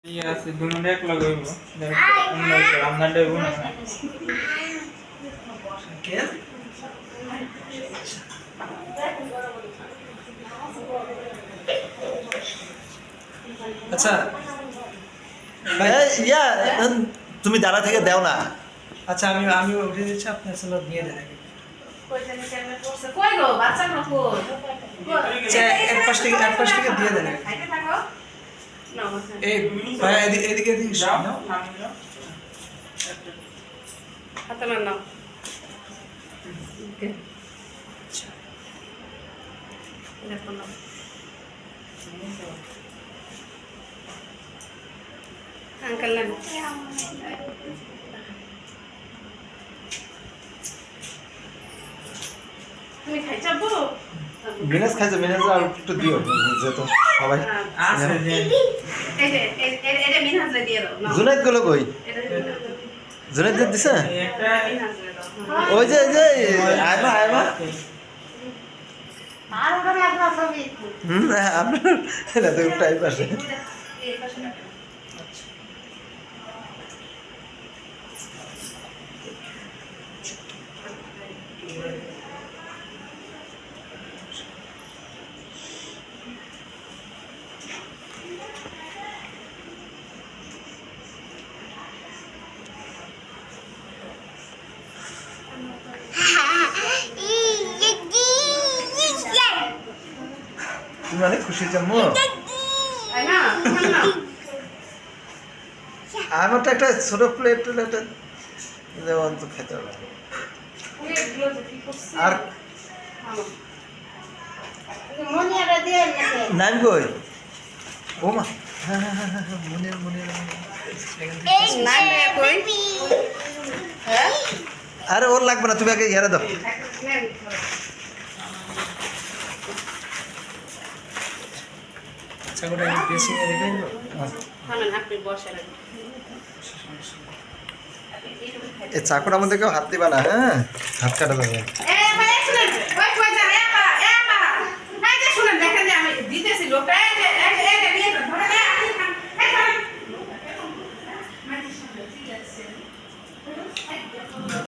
Iya sih, dulu dia kalau gue mau, I'm not the one. আচ্ছা ইয়া তুমি দাঁড়া থেকে দাও না। আচ্ছা আমি আমি উঠে দিচ্ছি, আপনি আসলে দিয়ে দেন আগে। আচ্ছা, এক পাশ থেকে দিয়ে দেন আগে। এই ভাই এদিকে যাও, নাও। আমি যাও। अंकल ने তুমি খাইছাবো মিনাস খাইছে, মিনাস আর একটু দিও যেহেতু সবাই। আছে যে এটা মিনহাজরে দিয়ে দাও নাও জুনাইদ গুলো কই? এটা জুনাইদ দিছে? একটা মিনহাজরে দাও ওই যে আয়মা আয়মা আর ওটা লাগবে সবই আপনার তো টাইপ আছে। এই পাশে রাখো তুমি অনেক খুশি জম্মু। তাই না না আমার তো একটা ছোট প্লেট যেমন তো খেতে হবে। ওইগুলো যে কি করছে আর মনিয়াটা দিয়ে নাকি নাম কই? ও মা, হ্যাঁ হ্যাঁ হ্যাঁ হ্যাঁ, মনির মনির নাই কই হ্যাঁ আরে ওর লাগবে না, তুমি আগে ইয়ারে দাও। নেন আচ্ছা ওটা ড্রেসিং এ রেখে দিবো। থামেন আপনি বসে রাখুন এই চাকুর মধ্যে কেউ হাত দিবা না, হ্যাঁ হাত কাটা যাবে। এ ভাই শুনেন ওই কই যান এ পা এই যে শুনেন দেখেন যে আমি দিতেছি লোকটা